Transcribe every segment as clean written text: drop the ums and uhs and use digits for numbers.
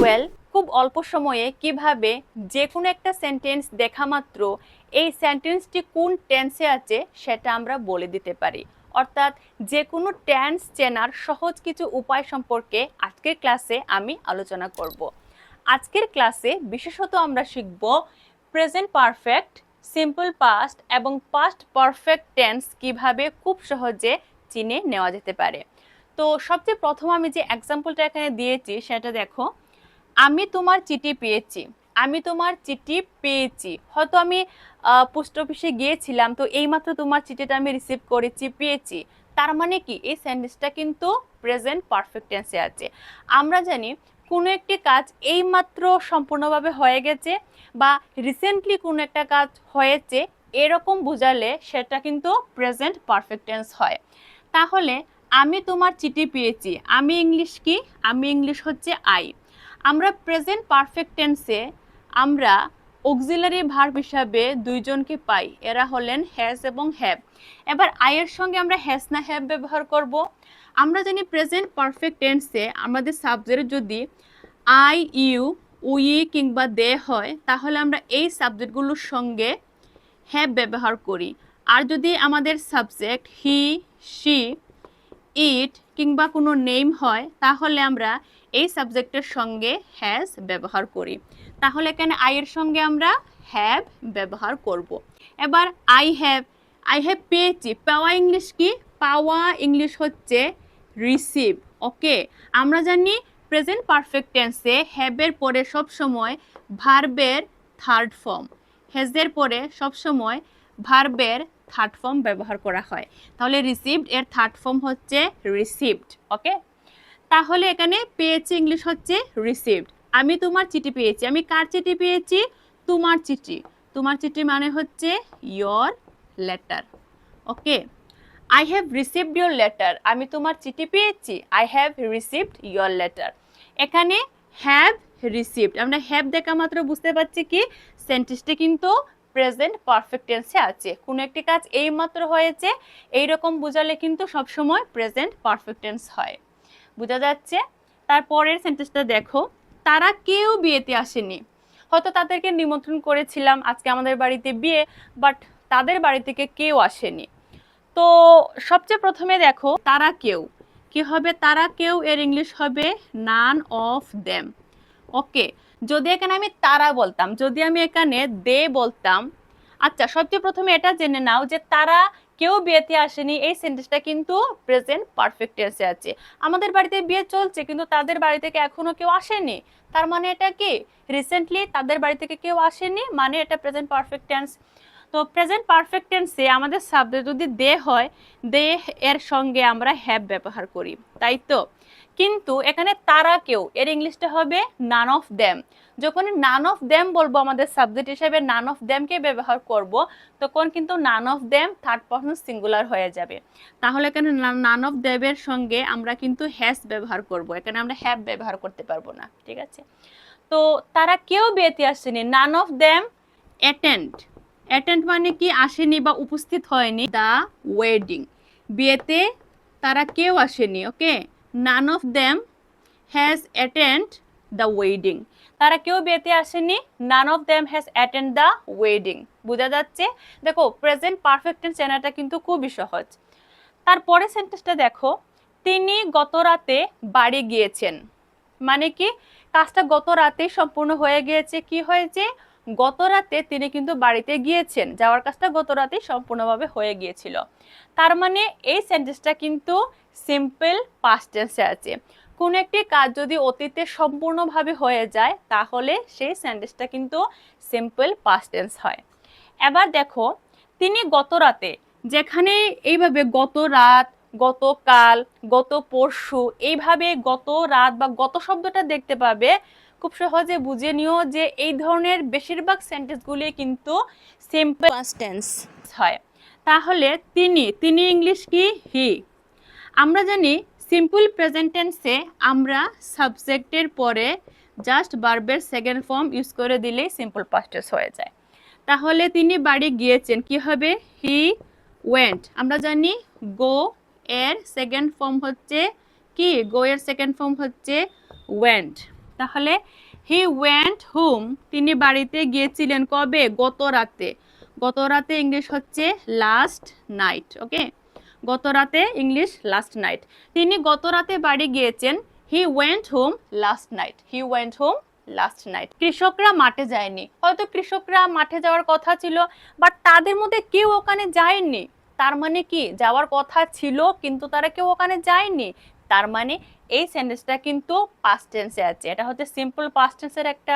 Well, খুব অল্প সময়ে কিভাবে যে কোনো একটা সেন্টেন্স দেখা মাত্র এই সেন্টেন্সটি কোন টেন্সে আছে সেটা আমরা বলে দিতে পারি। অর্থাৎ যে কোনো টেন্স চেনার সহজ কিছু উপায় সম্পর্কে আজকের ক্লাসে আমি আলোচনা করব। আজকের ক্লাসে বিশেষত আমরা শিখব প্রেজেন্ট পারফেক্ট, সিম্পল পাস্ট এবং পাস্ট পারফেক্ট টেন্স কিভাবে খুব সহজে চিনে নেওয়া যেতে পারে। তো সবচেয়ে প্রথম আমি যে এক্সাম্পলটা এখানে দিয়েছি সেটা দেখো, আমি তোমার চিঠি পেয়েছি। আমি তোমার চিঠি পেয়েছি, হয়তো আমি পোস্ট অফিসে গিয়েছিলাম, তো এইমাত্র তোমার চিঠিটা আমি রিসিভ করেছি, পেয়েছি। তার মানে কি এই সেন্টেন্সটা কিন্তু প্রেজেন্ট পারফেক্ট টেন্সে আছে। আমরা জানি কোনো একটি কাজ এইমাত্র সম্পূর্ণভাবে হয়ে গেছে বা রিসেন্টলি কোনো একটা কাজ হয়েছে, এরকম বোঝালে সেটা কিন্তু প্রেজেন্ট পারফেক্ট টেন্স হয়। তাহলে আমি তোমার চিঠি পেয়েছি, আমি ইংলিশ কি? আমি ইংলিশ হচ্ছে আই। আমরা প্রেজেন্ট পারফেক্ট টেন্সে আমরা অক্সিলারি ভার্ব হিসাবে দুইজনকে পাই, এরা হলেন হ্যাজ এবং হ্যাভ। এবার আইয়ের সঙ্গে আমরা হ্যাজ না হ্যাভ ব্যবহার করব। আমরা জানি প্রেজেন্ট পারফেক্ট টেন্সে আমাদের সাবজেক্ট যদি আই, ইউ, উই কিংবা দে হয়, তাহলে আমরা এই সাবজেক্টগুলোর সঙ্গে হ্যাভ ব্যবহার করি। আর যদি আমাদের সাবজেক্ট হি, শি, ইট কিংবা কোনো নেম হয়, তাহলে আমরা এই সাবজেক্টের সঙ্গে হ্যাজ ব্যবহার করি। তাহলে এখানে আইয়ের সঙ্গে আমরা হ্যাভ ব্যবহার করব। এবার আই হ্যাভ পেয়েছি। পাওয়া ইংলিশ কি? পাওয়া ইংলিশ হচ্ছে রিসিভ। ওকে, আমরা জানি প্রেজেন্ট পারফেক্ট টেন্সে হ্যাভের পরে সবসময় ভার্বের থার্ড ফর্ম, হ্যাজের পরে সবসময় ভার্বের থার্ড ফর্ম ব্যবহার করা হয়। তাহলে রিসিভড এর থার্ড ফর্ম হচ্ছে রিসিভড। ওকে, তাহলে এখানে পেয়েছি ইংলিশ হচ্ছে রিসিভড। আমি তোমার চিঠি পেয়েছি। আমি কার চিঠি পেয়েছি? তোমার চিঠি। তোমার চিঠি মানে হচ্ছে your letter. Okay, I have received your letter. আমি তোমার চিঠি পেয়েছি। I have received your letter. এখানে হ্যাভ রিসিভড, আমরা হ্যাভ দেখা মাত্র বুঝতে পারছি কি সেন্টেন্সটি কিন্তু প্রেজেন্ট পারফেক্ট টেন্সে আছে। কোনো একটি কাজ এইমাত্র হয়েছে, এইরকম বোঝালে কিন্তু সবসময় প্রেজেন্ট পারফেক্ট টেন্স হয়। বোঝা যাচ্ছে? তারপরের সেন্টেন্সটা দেখো, তারা কেউ বিয়েতে আসেনি। হয়তো তাদেরকে নিমন্ত্রণ করেছিলাম আজকে আমাদের বাড়িতে বিয়ে, বাট তাদের বাড়ি থেকে কেউ আসেনি। তো সবচেয়ে প্রথমে দেখো তারা কেউ কি হবে? তারা কেউ এর ইংলিশ হবে নান অফ দেম। ওকে, যদি এখানে আমি তারা বলতাম, যদি আমি এখানে দে বলতাম, আচ্ছা সবচেয়ে প্রথমে এটা জেনে নাও যে তারা কেউ বিয়েতে আসেনি এই সেন্টেন্সটা কিন্তু প্রেজেন্ট পারফেক্ট টেন্সে আছে। আমাদের বাড়িতে বিয়ে চলছে কিন্তু তাদের বাড়ি থেকে এখনো কেউ আসেনি, তার মানে এটা কি রিসেন্টলি তাদের বাড়ি থেকে কেউ আসেনি, মানে এটা প্রেজেন্ট পারফেক্ট টেন্স। তো প্রেজেন্ট পারফেক্ট টেন্সে আমাদের সাবজেক্ট যদি দে হয়, দে এর সঙ্গে আমরা হ্যাভ ব্যবহার করি, তাই তো? কিন্তু এখানে তারা কেউ এর ইংলিশটা হবে নান অফ দেম। যখন নান অফ দেম বলবো আমাদের সাবজেক্ট হিসেবে নান অফ দেমকে ব্যবহার করব, তখন কিন্তু নান of them third person singular হয়ে যাবে। তাহলে এখানে নান অফ দেমের সঙ্গে আমরা কিন্তু হ্যাজ ব্যবহার করব, এখানে আমরা হ্যাভ ব্যবহার করতে পারবো না। ঠিক আছে, তো তারা কেউ বিয়েতে আসেনি, none of them attend. Attend মানে কি? আসেনি বা উপস্থিত হয়নি দ্য ওয়েডিং। বিয়েতে তারা কেউ আসেনি। Okay, none of them has attend the wedding. তারা কেউ বিয়েতে আসেনি, none of them has attend the wedding. বোঝা যাচ্ছে? দেখো প্রেজেন্ট পারফেক্ট টেন্স জানাটা কিন্তু খুবই সহজ। তারপরে সেন্টেন্সটা দেখো, তিনি গত রাতে বাড়ি গিয়েছেন। মানে কি কাজটা গত রাতেই সম্পূর্ণ হয়ে গিয়েছে। কি হয়েছে? গত রাতে তিনি কিন্তু বাড়িতে গিয়েছেন, যাওয়ার কাজটা গত রাতেই সম্পূর্ণভাবে হয়ে গিয়েছিল। তার মানে এই সেন্টেন্সটা কিন্তু সিম্পল পাস্ট টেন্সে আছে। কোন একটি কাজ যদি অতীতে সম্পূর্ণভাবে হয়ে যায়, তাহলে সেই সেন্টেন্সটা কিন্তু সিম্পল পাস্ট টেন্স হয়। এবার দেখো, তিনি গত রাতে, যেখানে এইভাবে গত রাত, গতকাল, গত পরশু, এইভাবে গত রাত বা গত শব্দটা দেখতে পাবে, খুব সহজে বুঝে নিও যে এই ধরনের বেশিরভাগ সেন্টেন্সগুলি কিন্তু সিম্পল পাস্ট টেন্স হয়। তাহলে তিনি ইংলিশ কি? হি। আমরা জানি সিম্পল প্রেজেন্ট টেন্সে আমরা সাবজেক্টের পরে জাস্ট ভার্বের সেকেন্ড ফর্ম ইউজ করে দিলেই সিম্পল পাস্ট টেন্স হয়ে যায়। তাহলে তিনি বাড়ি গিয়েছেন, কি হবে? He went. আমরা জানি গো এর সেকেন্ড ফর্ম হচ্ছে কি? গো এর সেকেন্ড ফর্ম হচ্ছে ওয়েন্ট। তাহলে হি ওয়েন্ট হোম, তিনি বাড়িতে গিয়েছিলেন কবে? গত রাতে। গত রাতে ইংলিশ হচ্ছে লাস্ট নাইট। ওকে, গত রাতে ইংলিশ লাস্ট নাইট। তিনি গত রাতে বাড়ি গিয়েছেন। He went home last night. He went home last night. কৃষকরা মাঠে যায়নি। হয়তো কৃষকরা মাঠে যাওয়ার কথা ছিল, বাট তাদের মধ্যে কেউ ওখানে যায়নি। তার মানে কি, যাওয়ার কথা ছিল কিন্তু তারা কেউ ওখানে যায়নি। তার মানে এই সেন্টেন্সটা কিন্তু পাস্ট টেন্সে আছে। এটা হচ্ছে সিম্পল পাস্ট টেন্সের একটা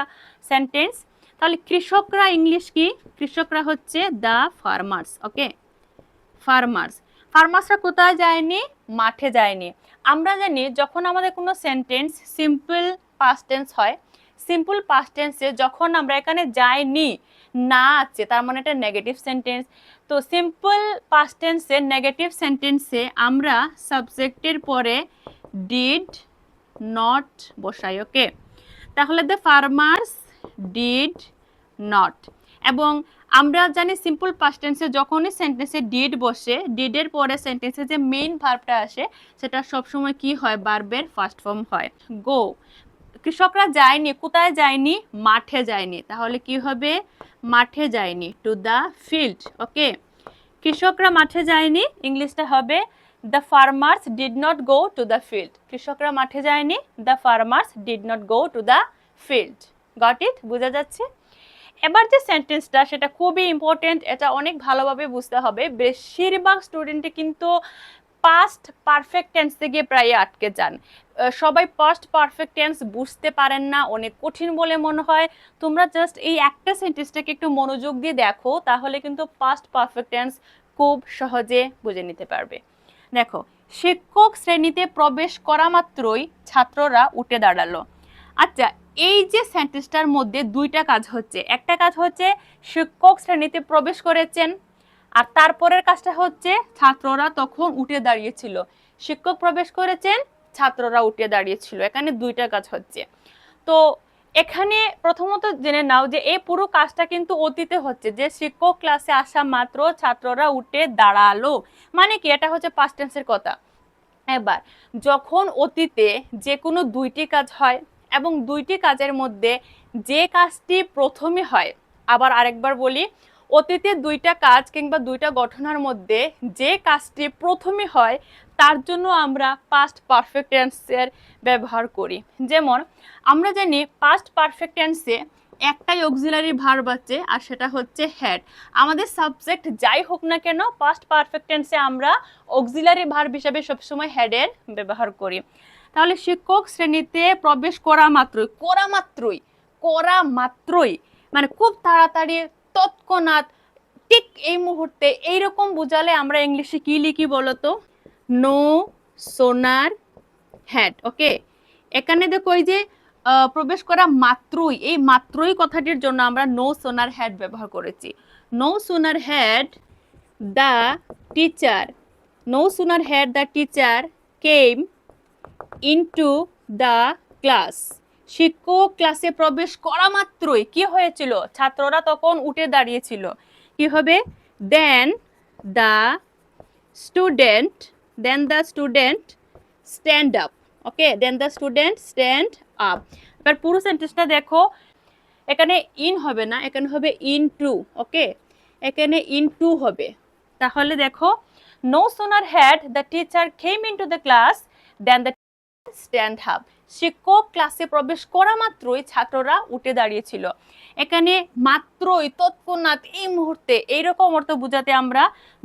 সেন্টেন্স। তাহলে কৃষকরা ইংলিশ কি? কৃষকরা হচ্ছে দ্য ফার্মার্স। Okay, farmers. ফার্মার্সরা কোথায় যায়নি? মাঠে যায়নি। আমরা জানি যখন আমাদের কোনো সেন্টেন্স সিম্পল পাস্ট টেন্স হয়, সিম্পল পাস্ট টেন্সে যখন আমরা এখানে যাইনি না আছে, তার মানে এটা নেগেটিভ সেন্টেন্স। তো সিম্পল পাস্ট টেন্সে নেগেটিভ সেন্টেন্সে আমরা সাবজেক্টের পরে ডিড নট বসাই। ওকে, তাহলে দ্য ফার্মার্স ডিড নট। এবং আমরা জানি সিম্পল পাস্ট টেন্সে যখনই সেন্টেন্সে ডিড বসে, ডিডের পরে সেন্টেন্সে যে মেইন ভার্বটা আসে সেটা সবসময় কি হয়? ভার্বের ফার্স্ট ফর্ম হয়। গো, কৃষকরা যায়নি। কোথায় যায়নি? মাঠে যায়নি। তাহলে কি হবে? মাঠে যায়নি, টু দ্য ফিল্ড। ওকে, কৃষকরা মাঠে যায়নি, ইংলিশটা হবে the farmers did not go to the field. কৃষকরা মাঠে যায়নি, the farmers did not go to the field. Got it? বোঝা যাচ্ছে? এবার যে সেন্টেন্সটা সেটা খুবই ইম্পর্টেন্ট, এটা অনেক ভালোভাবে বুঝতে হবে। বেশিরভাগ স্টুডেন্টে কিন্তু পাস্ট পারফেক্ট টেন্সে গিয়ে প্রায় আটকে যান। সবাই পাস্ট পারফেক্ট টেন্স বুঝতে পারেন না, অনেক কঠিন বলে মনে হয়। তোমরা জাস্ট এই একটা সেন্টেন্সটাকে একটু মনোযোগ দিয়ে দেখো, তাহলে কিন্তু পাস্ট পারফেক্ট টেন্স খুব সহজে বুঝে নিতে পারবে। দেখো, শিক্ষক শ্রেণীতে প্রবেশ করা মাত্রই ছাত্ররা উঠে দাঁড়ালো। আচ্ছা, এই যে সেন্টেন্সটার মধ্যে দুইটা কাজ হচ্ছে। একটা কাজ হচ্ছে শিক্ষক শ্রেণীতে প্রবেশ করেছেন, আর তারপরের কাজটা হচ্ছে ছাত্ররা তখন উঠে দাঁড়িয়েছিল। শিক্ষক প্রবেশ করেছেন, ছাত্ররা উঠে দাঁড়িয়েছিল। এখানে দুইটা কাজ হচ্ছে। তো এখানে প্রথমত জেনে নাও যে এই পুরো কাজটা কিন্তু অতীতে হচ্ছে, যে শিক্ষক ক্লাসে আসা মাত্র ছাত্ররা উঠে দাঁড়ালো। মানে কি, এটা হচ্ছে পাস্ট টেন্সের কথা। এবার যখন অতীতে যে কোনো দুইটি কাজ হয় এবং দুইটি কাজের মধ্যে যে কাজটি প্রথমে হয়, আবার আরেকবার বলি, অতীতে দুইটা কাজ কিংবা দুইটা ঘটনার মধ্যে যে কাজটি প্রথমে হয় তার জন্য আমরা পাস্ট পারফেক্ট টেন্সের ব্যবহার করি। যেমন আমরা জানি পাস্ট পারফেক্ট টেন্সে একটাই অক্সিলারি ভার্ব আছে, আর সেটা হচ্ছে হ্যাড। আমাদের সাবজেক্ট যাই হোক না কেন, পাস্ট পারফেক্ট টেন্সে আমরা অক্সিলারি ভার্ব হিসেবে সবসময় হ্যাডের ব্যবহার করি। তাহলে শিক্ষক শ্রেণীতে প্রবেশ করা মাত্রই মানে খুব তাড়াতাড়ি, তৎক্ষণাৎ, ঠিক এই মুহূর্তে, এইরকম বোঝালে আমরা ইংলিশে কি লিখি বলতো? No sooner had. ওকে, এখানে দেখো এই যে প্রবেশ করা মাত্রই, এই মাত্রই কথাটির জন্য আমরা নো সোনার হ্যাড ব্যবহার করেছি। No sooner had the teacher, no sooner had the teacher came into the class. শিক্ষক ক্লাসে প্রবেশ করা মাত্রই কি হয়েছিল? ছাত্ররা তখন উঠে দাঁড়িয়েছিল। কি হবে? Then the student stand up. Okay, then the student stand up. এবার পুরো সেন্টেন্সটা দেখো, এখানে ইন হবে না, এখানে হবে ইনটু। ওকে, এখানে ইনটু হবে। তাহলে দেখো, no sooner had the teacher came into the class then the stand up. শিক্ষক ক্লাসে প্রবেশ করা মাত্রই ছাত্ররা উঠে দাঁড়িয়েছিল। এখানে মাত্রই, তৎক্ষণাৎ, এই মুহূর্তে, এইরকম অর্থ বোঝাতে আমরা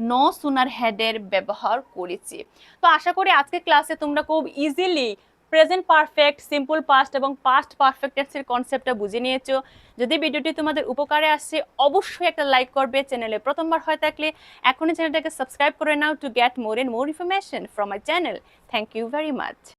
নো সুনার হ্যাডের ব্যবহার করেছি। তো আশা করি আজকে ক্লাসে তোমরা খুব easily present perfect, simple past এবং পাস্ট পারফেক্ট টেন্সের কনসেপ্টটা বুঝে নিয়েছো। যদি ভিডিওটি তোমাদের উপকারে আসছে অবশ্যই একটা লাইক করবে। চ্যানেলে প্রথমবার হয়ে থাকলে এখনই চ্যানেলটাকে সাবস্ক্রাইব করে নাও to get more and more information from my channel. Thank you very much.